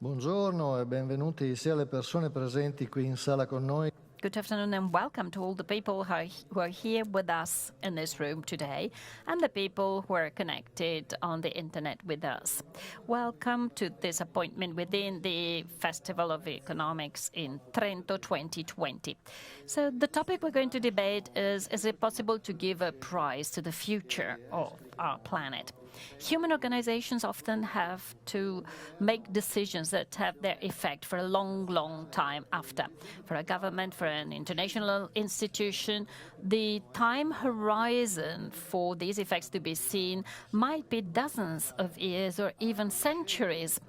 Buongiorno e benvenuti sia le persone presenti qui in sala con noi. Good afternoon and welcome to all the people who are here with us in this room today and the people who are connected on the internet with us. Welcome to this appointment within the Festival of Economics in Trento 2020. So the topic we're going to debate is it possible to give a prize to the future of our planet? Human organizations often have to make decisions that have their effect for a long, long time after. For a government, for an international institution, the time horizon for these effects to be seen might be dozens of years or even centuries.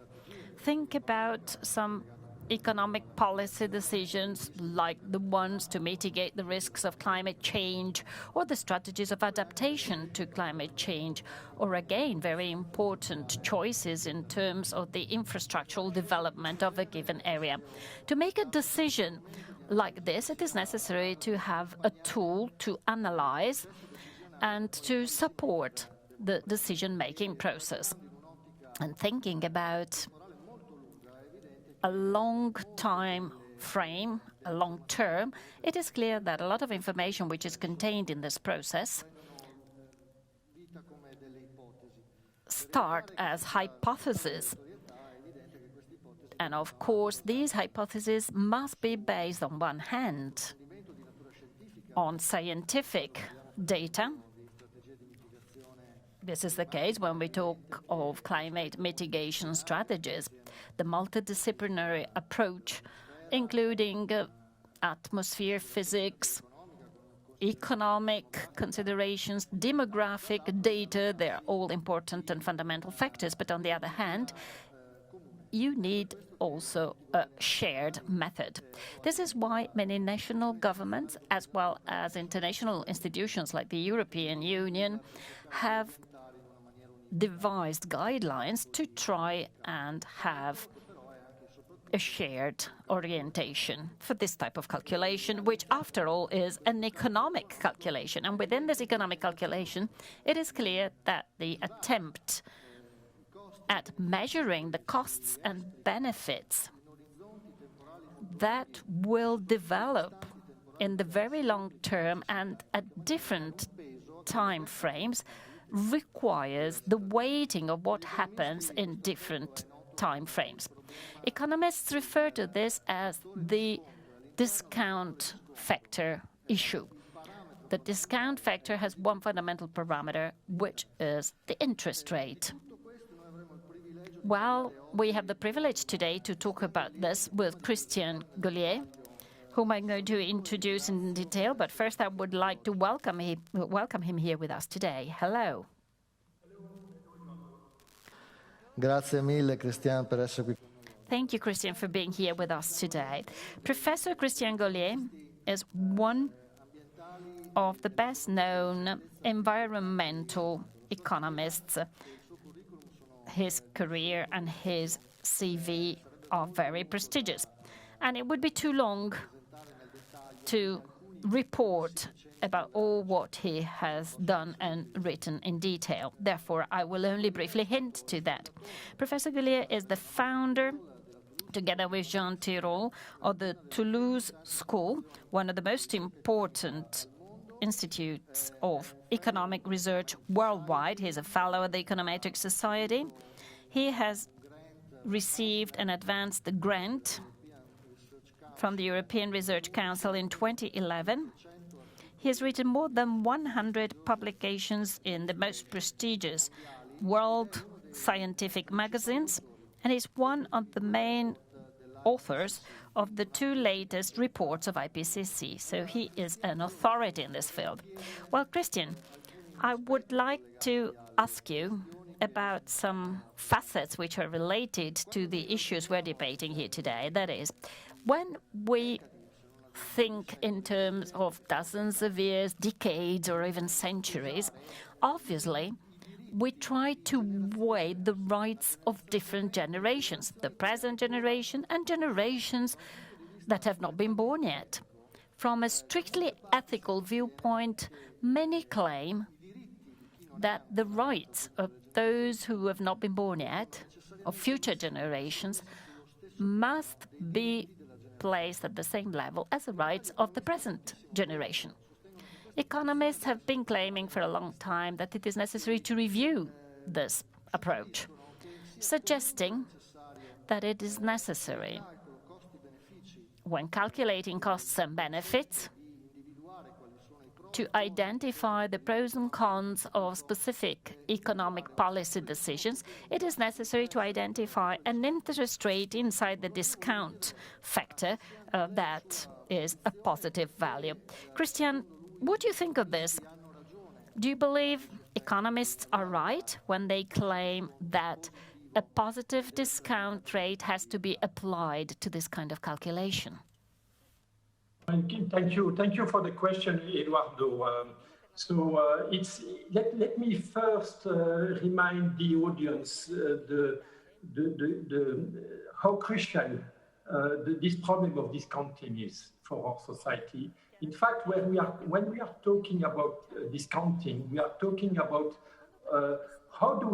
Think about some economic policy decisions like the ones to mitigate the risks of climate change or the strategies of adaptation to climate change, or again, very important choices in terms of the infrastructural development of a given area. To make a decision like this, it is necessary to have a tool to analyze and to support the decision-making process. And thinking about a long time frame, a long term, it is clear that a lot of information which is contained in this process start as hypotheses. And of course, these hypotheses must be based on one hand on scientific data. This is the case when we talk of climate mitigation strategies. The multidisciplinary approach, including atmosphere physics, economic considerations, demographic data, they're all important and fundamental factors. But on the other hand, you need also a shared method. This is why many national governments, as well as international institutions like the European Union, have devised guidelines to try and have a shared orientation for this type of calculation, which after all is an economic calculation. And within this economic calculation, it is clear that the attempt at measuring the costs and benefits that will develop in the very long term and at different time frames requires the weighting of what happens in different time frames. Economists refer to this as the discount factor issue. The discount factor has one fundamental parameter, which is the interest rate. Well, we have the privilege today to talk about this with Christian GAFFEO, whom I'm going to introduce in detail, but first I would like to welcome him here with us today. Hello. Grazie mille, Christian, per essere qui. Thank you, Christian, for being here with us today. Professor Christian GAFFEO is one of the best-known environmental economists. His career and his CV are very prestigious, and it would be too long to report about all what he has done and written in detail. Therefore, I will only briefly hint to that. Professor GAFFEO is the founder, together with Jean Tirole, of the Toulouse School, one of the most important institutes of economic research worldwide. He's a fellow of the Econometric Society. He has received an advanced grant from the European Research Council in 2011. He has written more than 100 publications in the most prestigious world scientific magazines, and is one of the main authors of the two latest reports of IPCC. So he is an authority in this field. Well, Christian, I would like to ask you about some facets which are related to the issues we're debating here today. That is, when we think in terms of dozens of years, decades, or even centuries, obviously, we try to weigh the rights of different generations, the present generation and generations that have not been born yet. From a strictly ethical viewpoint, many claim that the rights of those who have not been born yet, of future generations, must be placed at the same level as the rights of the present generation. Economists have been claiming for a long time that it is necessary to review this approach, suggesting that it is necessary, when calculating costs and benefits, to identify the pros and cons of specific economic policy decisions. It is necessary to identify an interest rate inside the discount factor that is a positive value. Christian, what do you think of this? Do you believe economists are right when they claim that a positive discount rate has to be applied to this kind of calculation? Thank you for the question, Edoardo. Let me first remind the audience how crucial this problem of discounting is for our society. In fact, when we are talking about discounting, we are talking about how do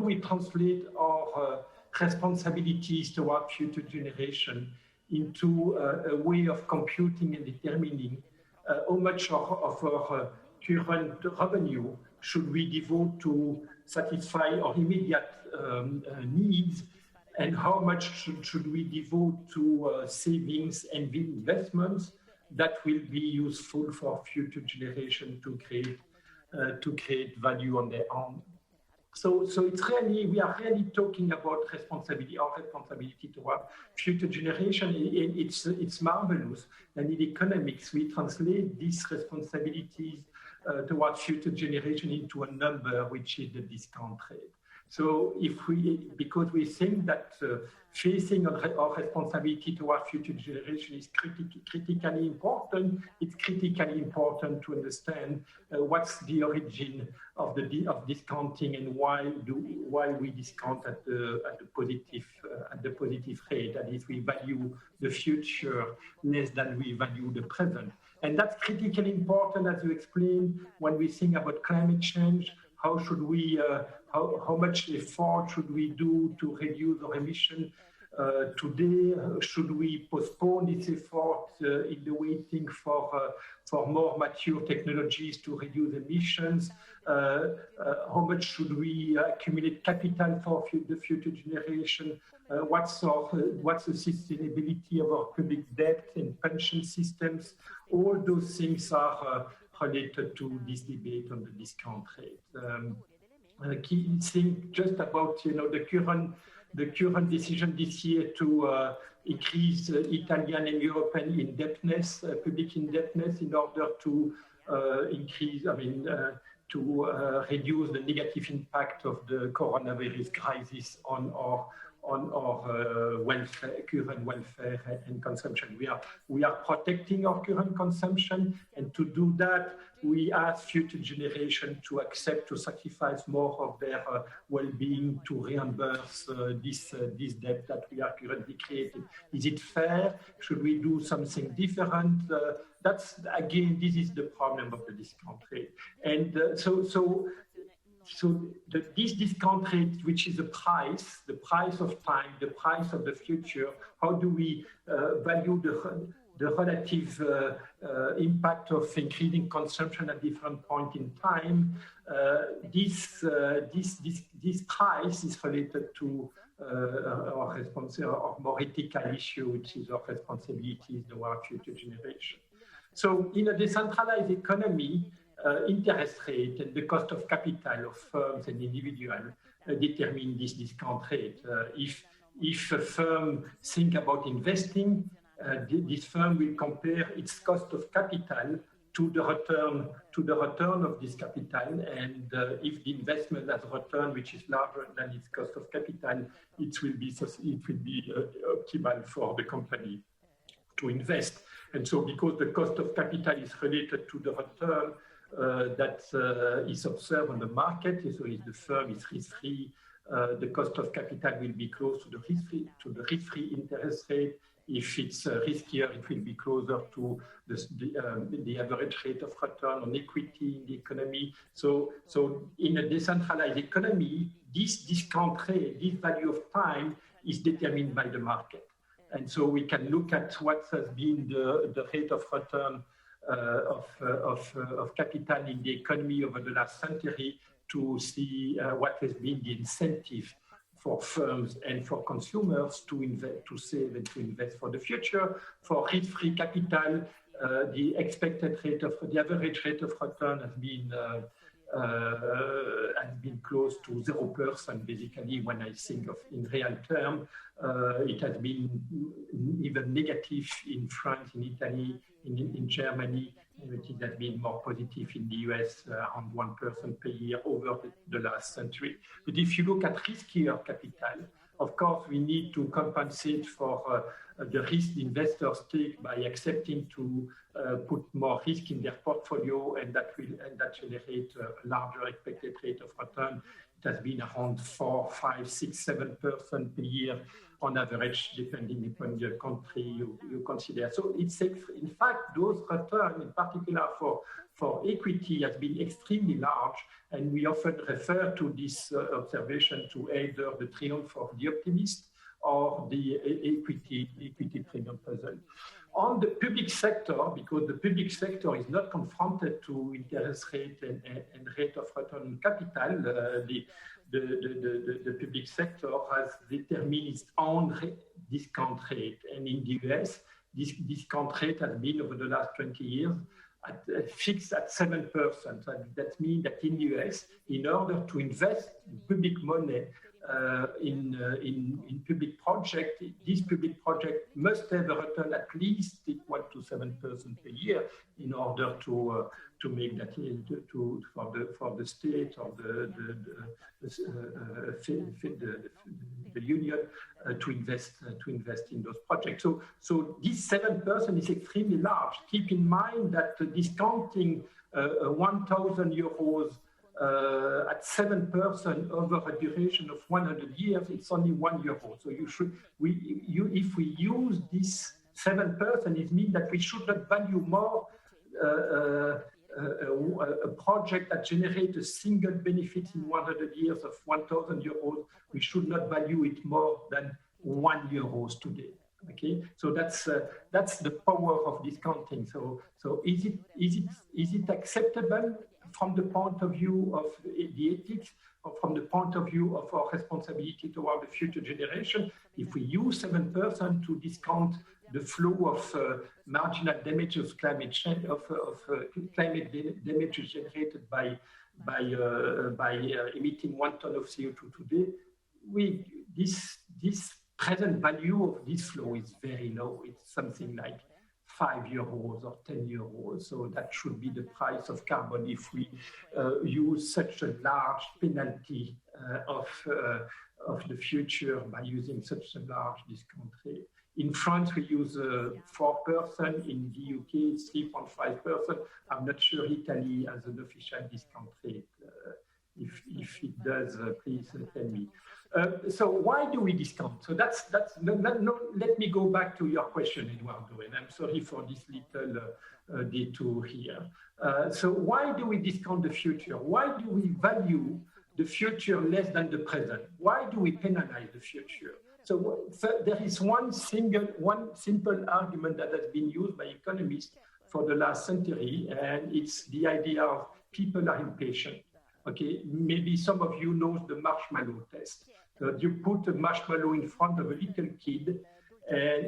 we translate our responsibilities toward future generation into a way of computing and determining how much of our current revenue should we devote to satisfy our immediate needs, and how much should we devote to savings and investments that will be useful for future generation to create value on their own. So we are really talking about our responsibility toward future generation. It's marvelous. And in economics, we translate these responsibilities toward future generation into a number, which is the discount rate. So because we think that facing our responsibility toward future generation is critically important, it's critically important to understand what's the origin of discounting and why we discount at the positive rate, that is, we value the future less than we value the present. And that's critically important, as you explained, when we think about climate change. How should we, how much effort should we do to reduce our emission today? Should we postpone this effort in the waiting for more mature technologies to reduce emissions? How much should we accumulate capital for the future generation? What's the sustainability of our public debt and pension systems? All those things are related to this debate on the discount rate. Key thing just about the current decision this year to increase Italian and European indebtedness, public indebtedness, in order to reduce the negative impact of the coronavirus crisis on our current welfare and consumption. We are protecting our current consumption, and to do that, we ask future generations to accept to sacrifice more of their well-being to reimburse this debt that we are currently creating. Is it fair? Should we do something different? That's again, this is the problem of the discount rate, and this discount rate, which is the price of time, the price of the future, how do we value the relative impact of increasing consumption at different point in time? This price is related to our more ethical issue, which is our responsibilities to our future generation. So in a decentralized economy, interest rate and the cost of capital of firms and individuals determine this discount rate. If a firm think about investing, this firm will compare its cost of capital to the return of this capital, and if the investment has a return which is larger than its cost of capital, it will be optimal for the company to invest. And so, because the cost of capital is related to the return that is observed on the market, so if the firm is risk-free, the cost of capital will be close to the risk-free interest rate. If it's riskier, it will be closer to the average rate of return on equity in the economy. So in a decentralized economy, this discount rate, this value of time, is determined by the market. And so we can look at what has been the rate of return of capital in the economy over the last century to see what has been the incentive for firms and for consumers to invest, to save and to invest for the future. For risk-free capital, the average rate of return has been close to 0%. Basically, when I think of in real term, it has been even negative in France, in Italy, in Germany, and it has been more positive in the US, around 1% per year over the last century. But if you look at riskier capital, of course, we need to compensate for the risk investors take by accepting to put more risk in their portfolio, and that generate a larger expected rate of return. It has been around 4, 5, 6, 7% per year on average, depending upon the country you consider. So it's, in fact, those returns, in particular for equity, has been extremely large, and we often refer to this observation to either the triumph of the optimist or the equity premium puzzle. On the public sector, because the public sector is not confronted to interest rate and rate of return on capital, the public sector has determined its own discount rate. And in the US, this discount rate has been over the last 20 years fixed at 7%. That means that in the US, in order to invest public money in public project, this public project must have a return at least equal to 7% per year in order to make that for the state or the union to invest in those projects. So this 7% is extremely large. Keep in mind that discounting 1,000 euros at 7% over a duration of 100 years, it's only €1. So if we use this 7%, it means that we should not value more a project that generates a single benefit in 100 years of 1,000 euros. We should not value it more than €1 today. Okay, so that's the power of discounting. So is it acceptable from the point of view of the ethics, or from the point of view of our responsibility toward the future generation? If we use 7% to discount the flow of marginal damages, climate change, of climate damages generated by emitting 1 ton of CO2 today, this present value of this flow is very low. It's something like €5 or €10. So that should be the price of carbon if we use such a large penalty of the future by using such a large discount rate. In France, we use 4%. In the UK, it's 3.5%. I'm not sure Italy has an official discount rate. If it does, please tell me. So why do we discount? So let me go back to your question, Edoardo, and I'm sorry for this little detour here. So why do we discount the future? Why do we value the future less than the present? Why do we penalize the future? So there is one simple argument that has been used by economists for the last century, and it's the idea of people are impatient. Okay, maybe some of you know the marshmallow test. You put a marshmallow in front of a little kid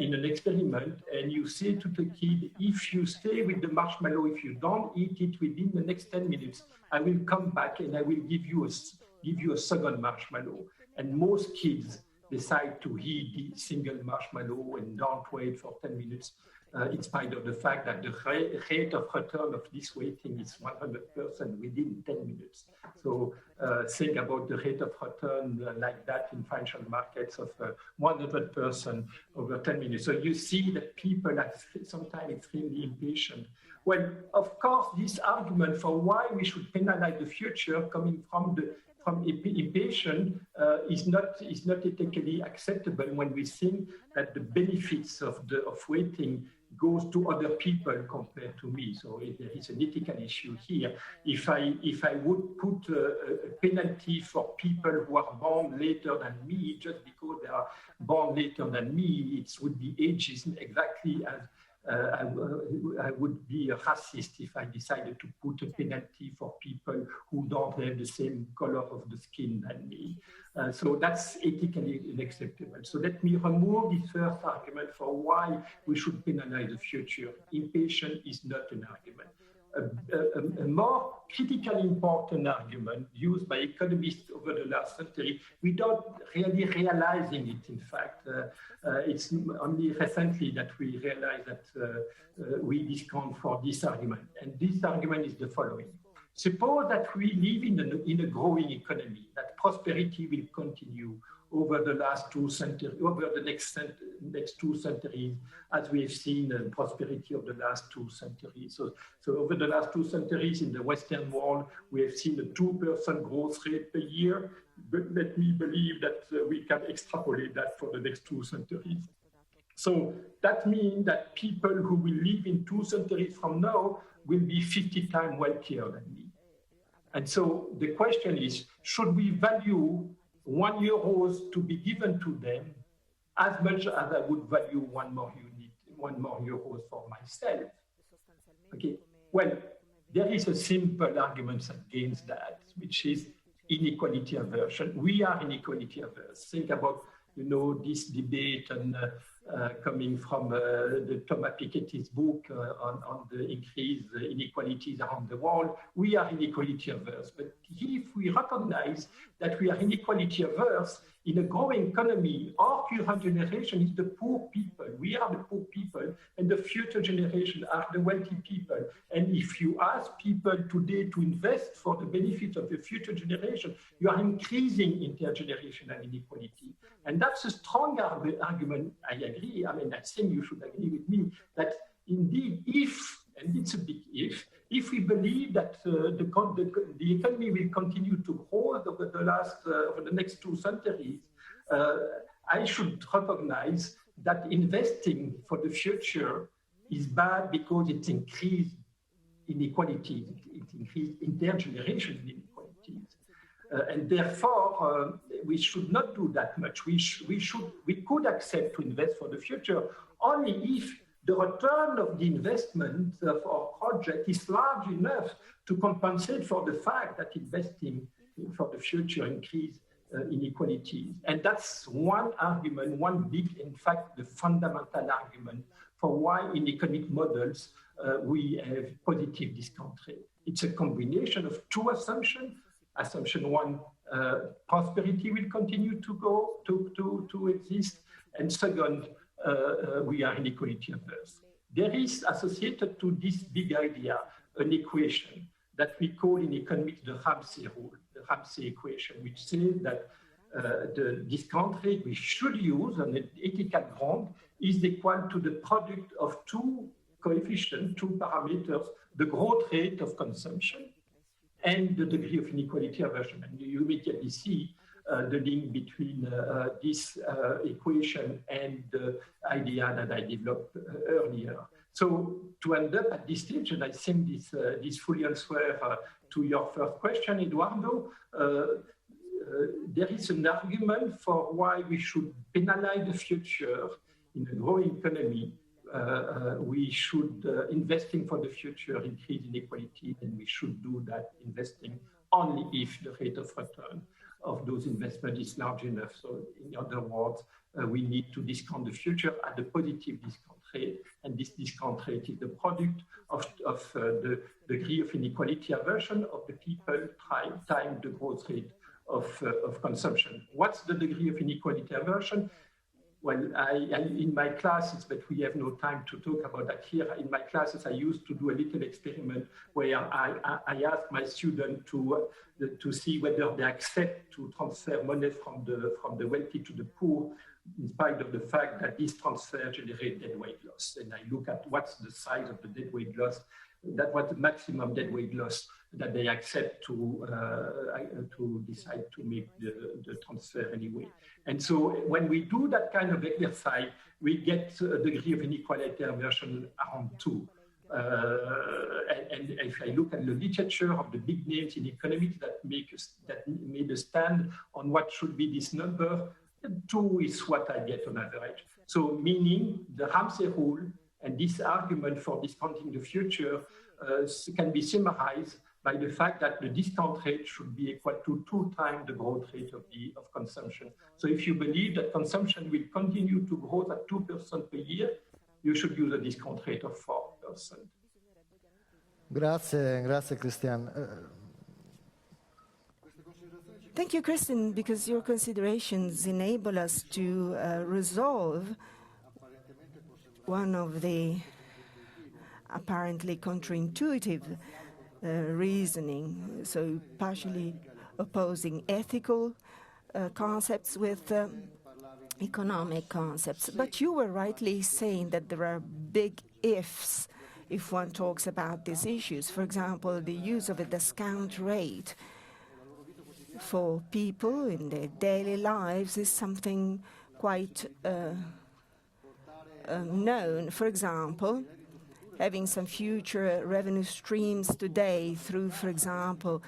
in an experiment, and you say to the kid, if you stay with the marshmallow, if you don't eat it within the next 10 minutes, I will come back and I will give you a second marshmallow. And most kids decide to eat the single marshmallow and don't wait for 10 minutes, in spite of the fact that the rate of return of this waiting is 100% within 10 minutes. So think about the rate of return like that in financial markets of 100% over 10 minutes. So you see that people are sometimes extremely impatient. Well, of course, this argument for why we should penalize the future coming from impatient is not ethically acceptable when we think that the benefits of waiting goes to other people compared to me. So there is an ethical issue here. If I would put a penalty for people who are born later than me, just because they are born later than me, it would be ageism, exactly as I would be a racist if I decided to put a penalty for people who don't have the same color of the skin than me. So that's ethically unacceptable. So let me remove the first argument for why we should penalize the future. Impatience is not an argument. A more critically important argument used by economists over the last century without really realizing it, in fact. It's only recently that we realize that we discount for this argument. And this argument is the following. Suppose that we live in a growing economy, that prosperity will continue over the last 2 centuries, over the next 2 centuries, as we have seen prosperity of the last 2 centuries. So over the last 2 centuries in the Western world, we have seen a 2% growth rate per year. But let me believe that we can extrapolate that for the next 2 centuries. So that means that people who will live in 2 centuries from now will be 50 times wealthier than me. And so the question is, should we value €1 to be given to them as much as I would value one more euro for myself? Okay. Well, there is a simple argument against that, which is inequality aversion. We are inequality averse. Think about, this debate and coming from the Thomas Piketty's book on the increased inequalities around the world. We are inequality averse. But if we recognize that we are inequality averse in a growing economy, our current generation is the poor people. We are the poor people, and the future generation are the wealthy people. And if you ask people today to invest for the benefit of the future generation, you are increasing intergenerational inequality. And that's a strong argument. I agree. I mean, I think you should agree with me that indeed, and it's a big if we believe that the economy will continue to grow over the next 2 centuries, I should recognize that investing for the future is bad because it increased inequalities, it increased intergenerational inequalities. And therefore, we should not do that much. We could accept to invest for the future only if the return of the investment of our project is large enough to compensate for the fact that investing for the future increase inequalities. And that's one argument, one big, in fact, the fundamental argument for why in economic models we have positive discount rate. It's a combination of 2 assumptions. Assumption 1, prosperity will continue to exist. And second, we are inequality averse. There is associated to this big idea an equation that we call in economics the Ramsey rule, the Ramsey equation, which says that the discount rate we should use on an ethical ground is equal to the product of 2 coefficients, 2 parameters, the growth rate of consumption and the degree of inequality aversion. And you immediately see the link between this equation and the idea that I developed earlier. So to end up at this stage, and I think this fully answers to your first question, Edoardo, there is an argument for why we should penalize the future in a growing economy. We should, investing for the future, increase inequality, and we should do that investing only if the rate of return of those investments is large enough. So in other words, we need to discount the future at a positive discount rate, and this discount rate is the product of the degree of inequality aversion of the people time the growth rate of consumption. What's the degree of inequality aversion? Well, in my classes, but we have no time to talk about that here. In my classes, I used to do a little experiment where I asked my students to see whether they accept to transfer money from the wealthy to the poor, in spite of the fact that this transfer generates deadweight loss. And I look at what's the size of the deadweight loss. That was the maximum deadweight loss that they accept to decide to make the transfer anyway. And so when we do that kind of exercise, we get a degree of inequality aversion around 2. And if I look at the literature of the big names in economics that made a stand on what should be this number, 2 is what I get on average. So meaning the Ramsey rule and this argument for discounting the future can be summarized by the fact that the discount rate should be equal to 2 times the growth rate of consumption. So if you believe that consumption will continue to grow at 2% per year, you should use a discount rate of 4%. Grazie Christian. Thank you, Christian, because your considerations enable us to resolve one of the apparently counterintuitive reasoning, so partially opposing ethical concepts with economic concepts. But you were rightly saying that there are big ifs if one talks about these issues. For example, the use of a discount rate for people in their daily lives is something quite known. For example, having some future revenue streams today through, for example,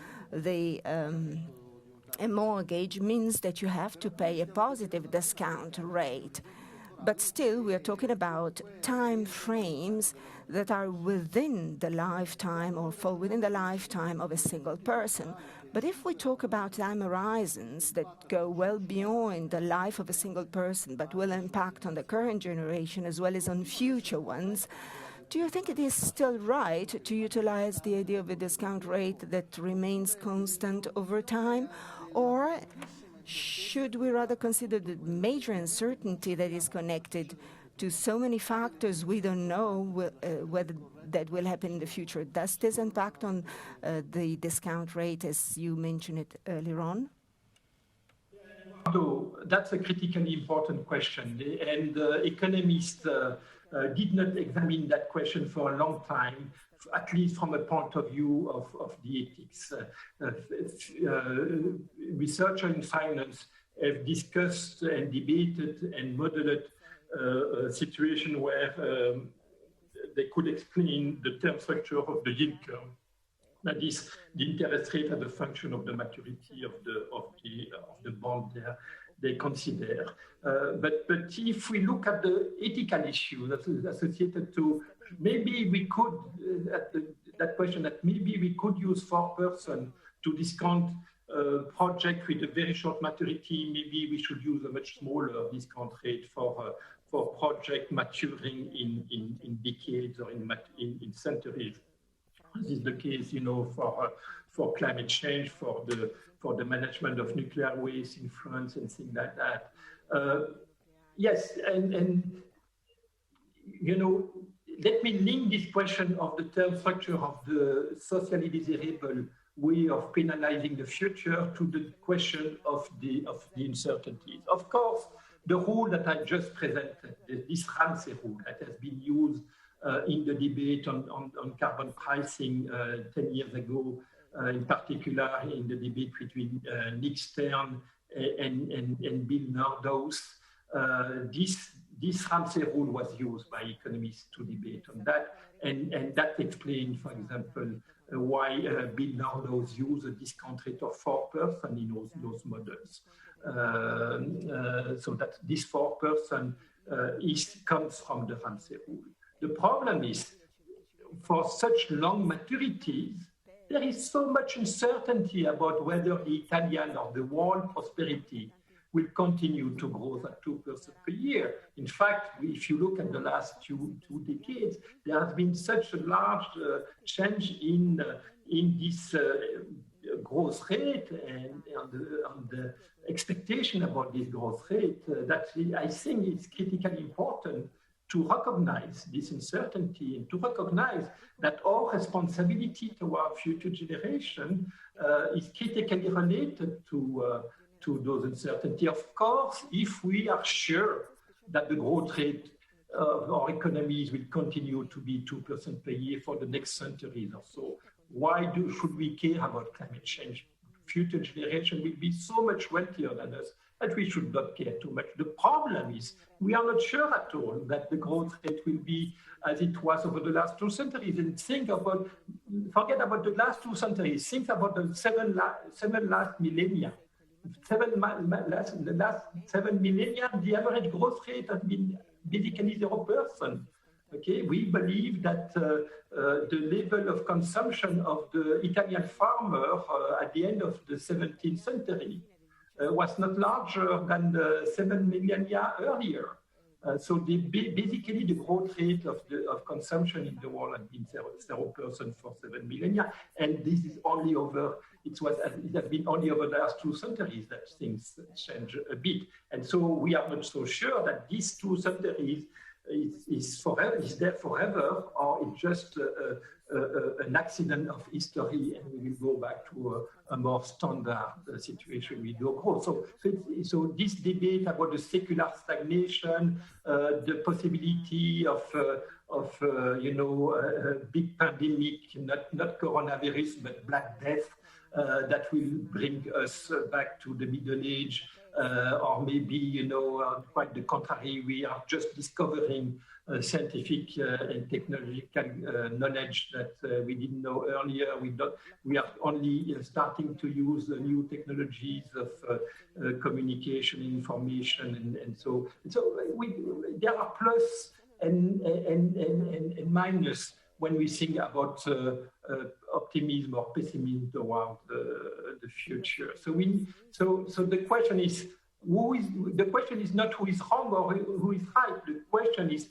a mortgage means that you have to pay a positive discount rate. But still, we are talking about time frames that are within the lifetime or fall within the lifetime of a single person. But if we talk about time horizons that go well beyond the life of a single person, but will impact on the current generation as well as on future ones, do you think it is still right to utilize the idea of a discount rate that remains constant over time? Or should we rather consider the major uncertainty that is connected to so many factors we don't know whether that will happen in the future? Does this impact on the discount rate as you mentioned it earlier on? That's a critically important question, and economists did not examine that question for a long time, at least from a point of view of the ethics. Researchers in finance have discussed and debated and modeled a situation where they could explain the term structure of the yield curve. That is, the interest rate as a function of the maturity of the bond they consider. But if we look at the ethical issues associated to, maybe we could, that question that maybe we could use 4% to discount project with a very short maturity, maybe we should use a much smaller discount rate for project maturing in decades or in centuries. This is the case, for climate change, for the management of nuclear waste in France and things like that. Yes, and let me link this question of the term structure of the socially desirable way of penalizing the future to the question of the uncertainties. Of course, the rule that I just presented, this Ramsey rule that has been used in the debate on carbon pricing 10 years ago, in particular in the debate between Nick Stern and Bill Nordhaus. This Ramsey rule was used by economists to debate on that, and that explains, for example, why Bill Nordhaus used a discount rate of 4% in those models. So that this 4% comes from the Ramsey rule. The problem is, for such long maturities, there is so much uncertainty about whether the Italian or the world prosperity will continue to grow at 2% per year. In fact, if you look at the last two decades, there has been such a large change in this growth rate and on the expectation about this growth rate that I think it's critically important to recognize this uncertainty and to recognize that our responsibility to our future generation is critically related to those uncertainty. Of course, if we are sure that the growth rate of our economies will continue to be 2% per year for the next centuries or so, Why should we care about climate change? Future generation will be so much wealthier than us that we should not care too much. The problem is we are not sure at all that the growth rate will be as it was over the last 2 centuries. And forget about the last 2 centuries, think about the seven last millennia. The last 7 millennia, the average growth rate has been basically 0%. Okay, we believe that the level of consumption of the Italian farmer at the end of the 17th century was not larger than the 7 millennia earlier. So basically the growth rate of consumption in the world has been 0% for 7 millennia, and this is only over. It has been only over the last 2 centuries that things change a bit, and so we are not so sure that these 2 centuries is there forever, or it's just an accident of history, and we will go back to a more standard situation with no growth. So this debate about the secular stagnation, the possibility of a big pandemic, not coronavirus but Black Death, that will bring us back to the Middle Age. Or maybe, quite the contrary, we are just discovering scientific and technological knowledge that we didn't know earlier. We are only starting to use new technologies of communication, information, and so there are plus and minus when we think about optimism or pessimism toward the future. So the question is, the question is not who is wrong or who is right. The question is,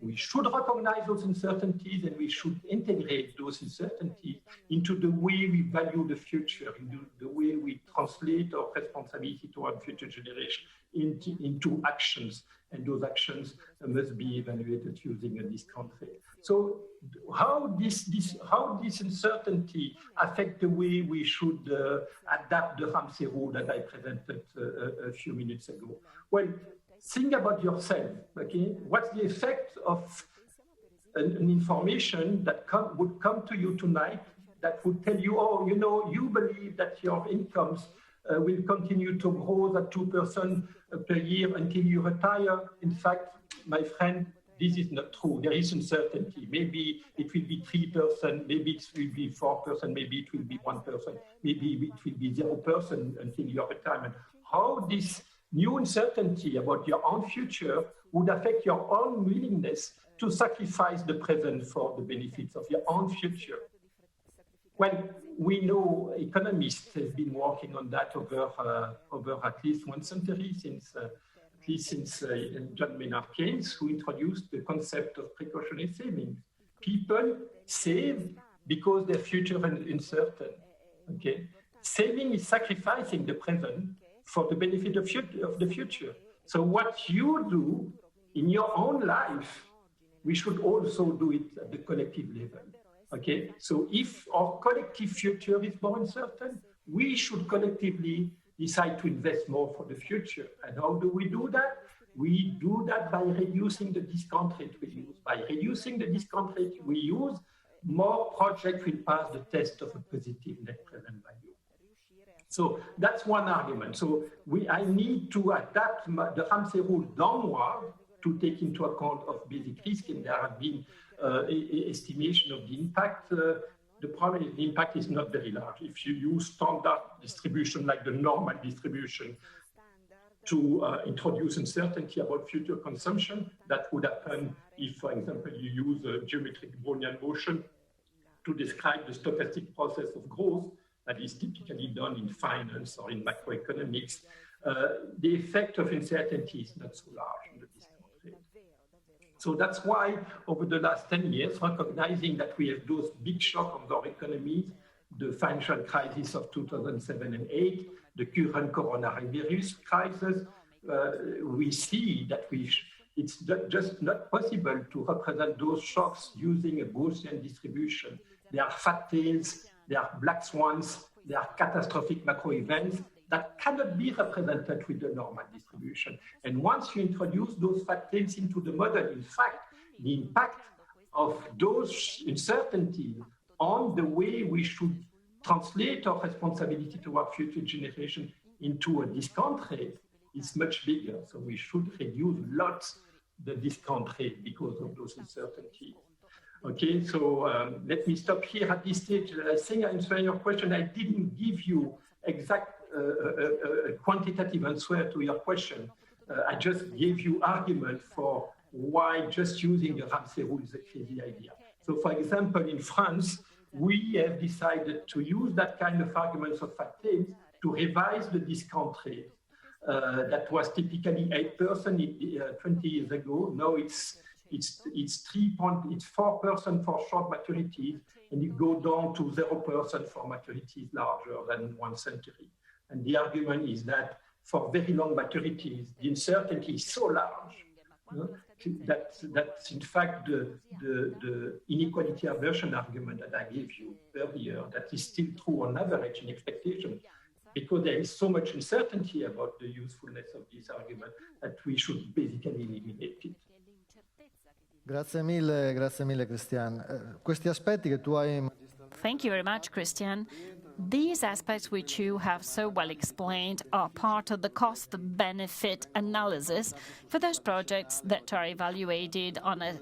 we should recognize those uncertainties, and we should integrate those uncertainties into the way we value the future, into the way we translate our responsibility toward future generations into actions, and those actions must be evaluated using a discount rate. So how this uncertainty affect the way we should adapt the Ramsey rule that I presented a few minutes ago? Well, think about yourself, okay? What's the effect of an information that would come to you tonight that would tell you, you believe that your incomes will continue to grow at 2% per year until you retire. In fact, my friend, this is not true. There is uncertainty. Maybe it will be 3%, maybe it will be 4%, maybe it will be 1%, maybe it will be 0% until your retirement. How this new uncertainty about your own future would affect your own willingness to sacrifice the present for the benefits of your own future. Well, we know economists have been working on that over at least 1 century, since John Maynard Keynes, who introduced the concept of precautionary saving. People save because their future is uncertain. Okay, saving is sacrificing the present for the benefit of the future. So what you do in your own life, we should also do it at the collective level. Okay, so if our collective future is more uncertain, we should collectively decide to invest more for the future. And how do we do that? We do that by reducing the discount rate we use. By reducing the discount rate we use, more projects will pass the test of a positive net present value. So that's one argument. So I need to adapt the Ramsey rule downward to take into account of basic risk, and there have been estimation of the impact. The problem is the impact is not very large. If you use standard distribution like the normal distribution to introduce uncertainty about future consumption, that would happen if, for example, you use a geometric Brownian motion to describe the stochastic process of growth that is typically done in finance or in macroeconomics. The effect of uncertainty is not so large in the discount rate. So that's why over the last 10 years, recognizing that we have those big shocks on our economies, the financial crisis of 2007 and 8, the current coronavirus crisis, we see that it's just not possible to represent those shocks using a Gaussian distribution. There are fat tails, there are black swans, there are catastrophic macro events that cannot be represented with the normal distribution. And once you introduce those fat tails into the model, in fact, the impact of those uncertainties on the way we should translate our responsibility to our future generation into a discount rate is much bigger. So we should reduce lots the discount rate because of those uncertainties. Okay, so let me stop here at this stage. I think I answered your question. I didn't give you exact quantitative answer to your question. I just gave you argument for why just using the Ramsey rule is a crazy idea. So for example, in France, we have decided to use that kind of arguments of factors to revise the discount rate. That was typically 8% 20 years ago. Now it's 4% for short maturities, and it goes down to 0% for maturities larger than 1 century. And the argument is that for very long maturities, the uncertainty is so large, you know, that's in fact the inequality aversion argument that I gave you earlier, that is still true on average in expectation, because there is so much uncertainty about the usefulness of this argument that we should basically eliminate it. Grazie mille Christian. Questi aspetti che tu hai... Thank you very much, Christian. These aspects which you have so well explained are part of the cost-benefit analysis for those projects that are evaluated on a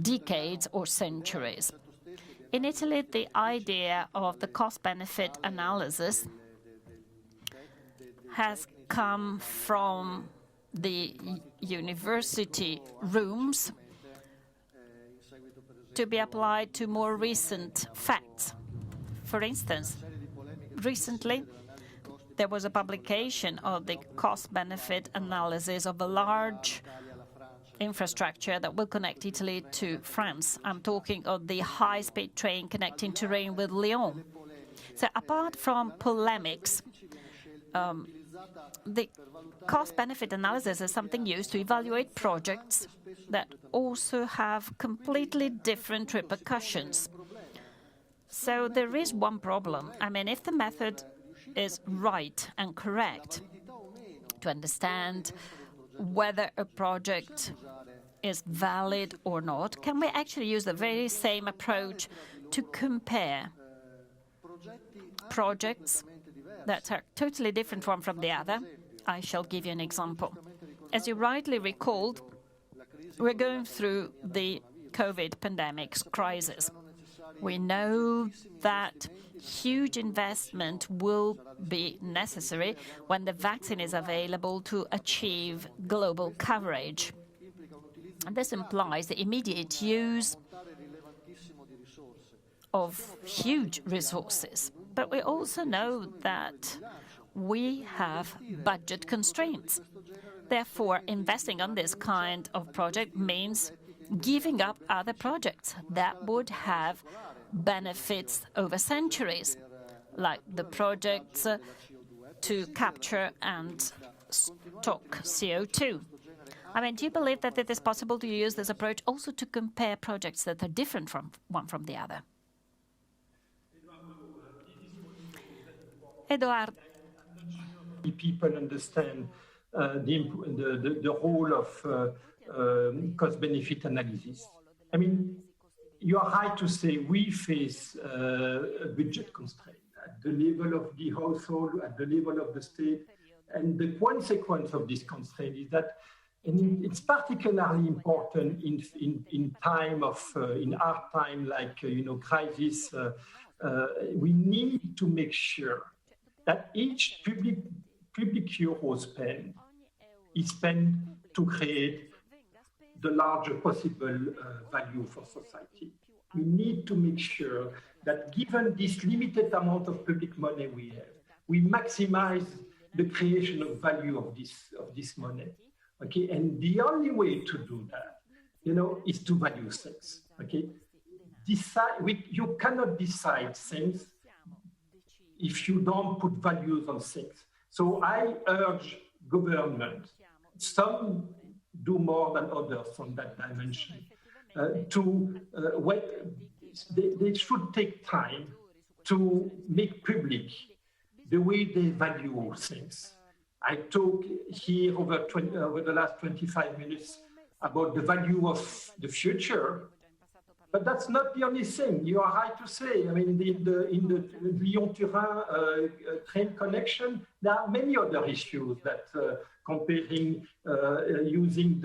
decades or centuries. In Italy, the idea of the cost-benefit analysis has come from the university rooms to be applied to more recent facts. For instance, recently, there was a publication of the cost-benefit analysis of a large infrastructure that will connect Italy to France. I'm talking of the high-speed train connecting Turin with Lyon. So apart from polemics, the cost-benefit analysis is something used to evaluate projects that also have completely different repercussions. So there is one problem. I mean, if the method is right and correct to understand whether a project is valid or not, can we actually use the very same approach to compare projects that are totally different one from the other? I shall give you an example. As you rightly recalled, we're going through the COVID pandemic crisis. We know that huge investment will be necessary when the vaccine is available to achieve global coverage. And this implies the immediate use of huge resources. But we also know that we have budget constraints. Therefore, investing on this kind of project means giving up other projects that would have benefits over centuries, like the projects to capture and stock CO2. I mean, do you believe that it is possible to use this approach also to compare projects that are different from one from the other? Edoardo. People understand the role of cost-benefit analysis. I mean, you are right to say we face a budget constraint at the level of the household, at the level of the state, and the consequence of this constraint is that, and it's particularly important in time of in hard time like crisis. We need to make sure that each public euro spent is spent to create the larger possible value for society. We need to make sure that given this limited amount of public money we have, we maximize the creation of value of this money. Okay, and the only way to do that, is to value things. Okay, you cannot decide things if you don't put values on things. So I urge government, some do more than others on that dimension, they should take time to make public the way they value things. I talk here over the last 25 minutes about the value of the future, But that's not the only thing. You are right to say. I mean, in the Lyon-Turin train connection, there are many other issues that comparing using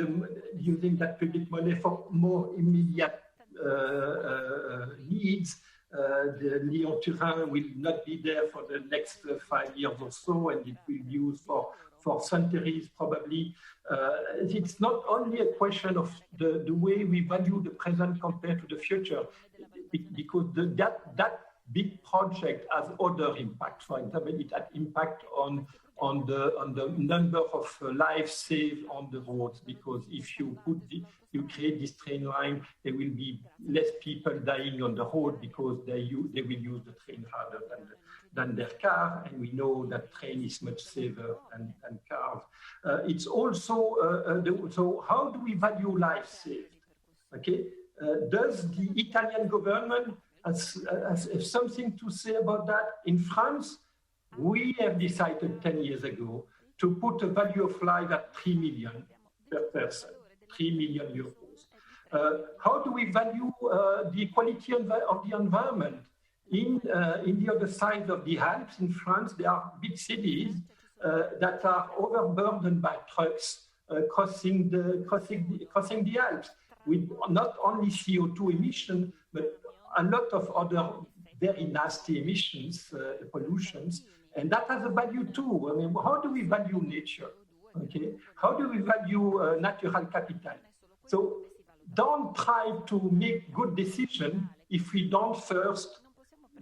that public money for more immediate needs. The Lyon-Turin will not be there for the next 5 years or so, and it will be used for centuries probably. It's not only a question of the way we value the present compared to the future, because that big project has other impacts. For example, it had impact on the number of lives saved on the roads, because if you create this train line, there will be less people dying on the road because they will use the train harder than their car, and we know that train is much safer than cars. It's also, so how do we value life saved? Okay, does the Italian government have something to say about that? In France, we have decided 10 years ago to put a value of life at 3 million per person, 3 million euros. How do we value the quality of the environment? In the other side of the Alps in France, there are big cities that are overburdened by trucks crossing the Alps, with not only CO2 emission, but a lot of other very nasty emissions, pollutions, and that has a value too. I mean, how do we value nature? Okay, how do we value natural capital? So don't try to make good decisions if we don't first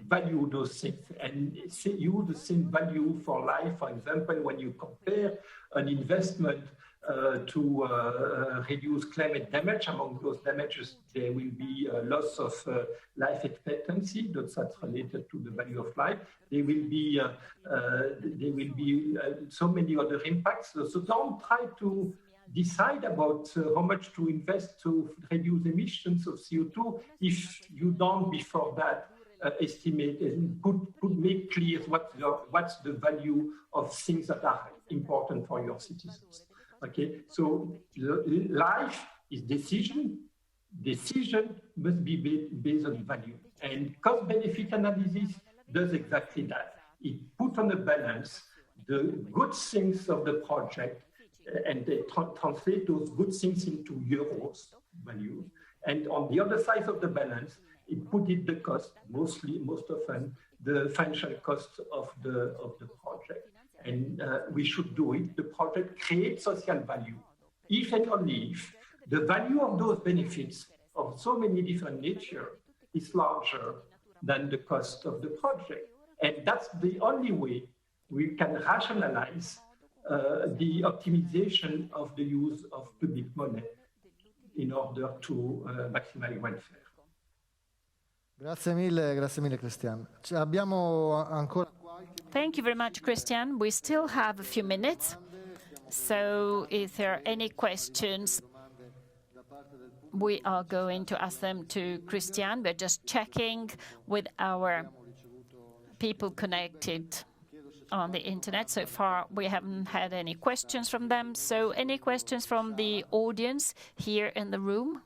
value those things and use the same value for life. For example, when you compare an investment to reduce climate damage, among those damages there will be a loss of life expectancy, that's related to the value of life. There will be so many other impacts. So don't try to decide about how much to invest to reduce emissions of CO2 if you don't before that estimate and make clear what's the value of things that are important for your citizens. Okay, so life is decision. Decision must be based on value, and cost-benefit analysis does exactly that. It puts on a balance the good things of the project, and they translate those good things into euros value. And on the other side of the balance, it put the cost, most often, the financial cost of the project. And we should do it. The project creates social value, if and only if the value of those benefits of so many different nature is larger than the cost of the project. And that's the only way we can rationalize the optimization of the use of public money in order to maximize welfare. Grazie mille Christian. Abbiamo ancora... Thank you very much, Christian. We still have a few minutes, so if there are any questions, we are going to ask them to Christian. We're just checking with our people connected on the internet. So far, we haven't had any questions from them. So any questions from the audience here in the room?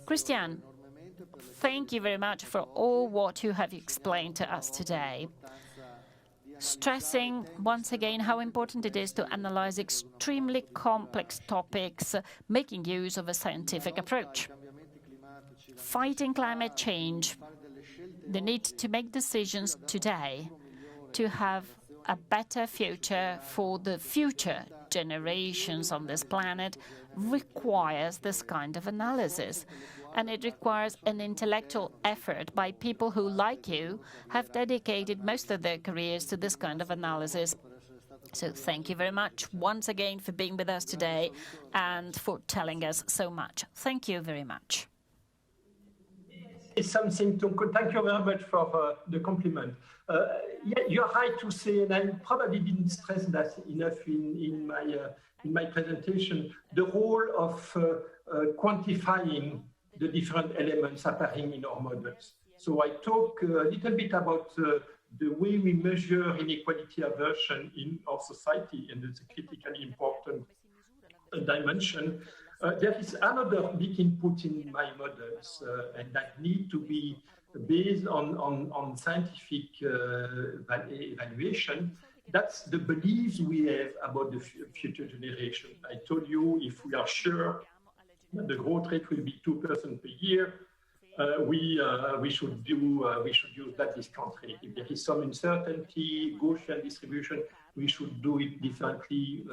Christian, thank you very much for all what you have explained to us today, stressing once again how important it is to analyze extremely complex topics, making use of a scientific approach. Fighting climate change, the need to make decisions today to have a better future for the future generations on this planet requires this kind of analysis. And it requires an intellectual effort by people who, like you, have dedicated most of their careers to this kind of analysis. So thank you very much once again for being with us today and for telling us so much. Thank you very much. It's something to thank you very much for the compliment. Yeah, you're right to say, and I probably didn't stress that enough in my presentation, the role of quantifying the different elements appearing in our models. So I talk a little bit about the way we measure inequality aversion in our society, and it's a critically important dimension. There is another big input in my models, and that need to be based on scientific evaluation. That's the beliefs we have about the future generation. I told you, if we are sure that the growth rate will be 2% per year, we should use that discount rate. If there is some uncertainty, Gaussian distribution, we should do it differently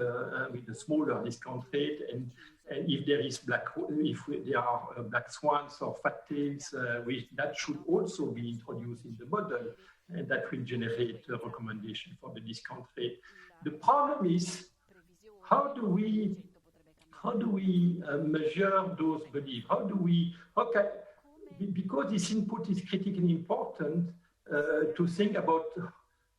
with a smaller discount rate. And if there is there are black swans or fat tails, that should also be introduced in the model, and that will generate a recommendation for the discount rate. The problem is, how do we measure those beliefs? Because this input is critically important to think about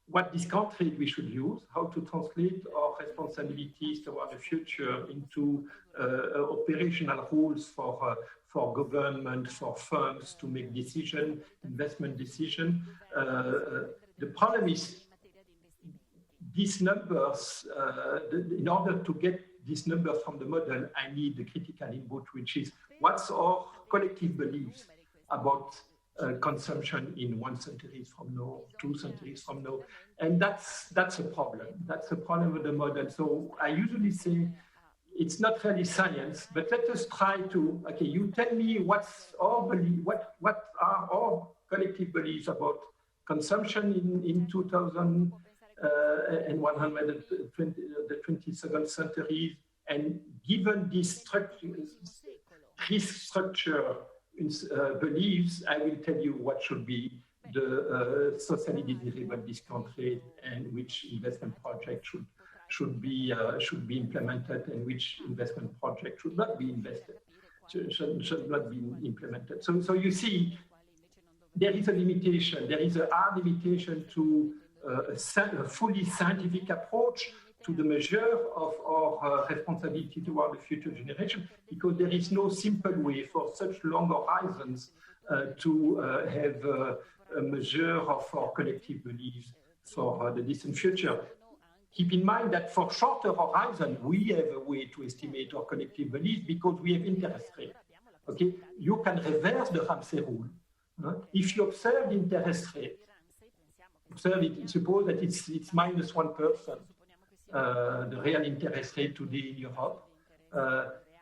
what discount rate we should use, how to translate our responsibilities toward the future into operational rules for government, for firms to make investment decision. The problem is these numbers, in order to get these numbers from the model, I need the critical input, which is what's our collective beliefs about consumption in 1 century from now, 2 centuries from now. And that's a problem. That's a problem with the model. So I usually say it's not really science, but let us try to, okay, you tell me what's our belief, what are our collective beliefs about consumption in 2000 and 120, the 22nd century, and given this risk structure beliefs, I will tell you what should be the socially desirable discount rate and which investment project should be implemented and which investment project should not be should not be implemented. So you see, there is a limitation. There is a hard limitation to a fully scientific approach to the measure of our responsibility toward the future generation, because there is no simple way for such long horizons to have a measure of our collective beliefs for the distant future. Keep in mind that for shorter horizon, we have a way to estimate our collective beliefs because we have interest rate. Okay, you can reverse the Ramsey rule. If you observe the interest rate, suppose that it's minus 1%. The real interest rate today in Europe,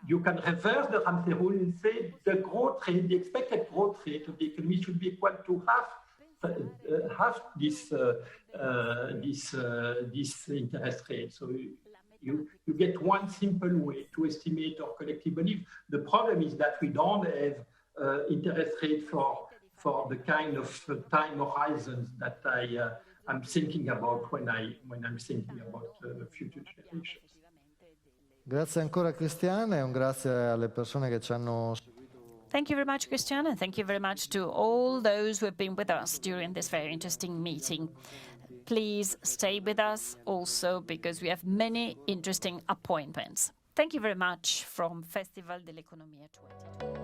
you can reverse the Ramsey rule and say the growth rate, the expected growth rate of the economy should be equal to half this interest rate. So you get one simple way to estimate our collective belief. The problem is that we don't have interest rate for the kind of time horizons that I'm thinking about when I'm thinking about future generations. Grazie ancora Christian e un grazie alle persone che ci hanno seguito. Thank you very much, Christian, and thank you very much to all those who have been with us during this very interesting meeting. Please stay with us also because we have many interesting appointments. Thank you very much from Festival dell'Economia 2020.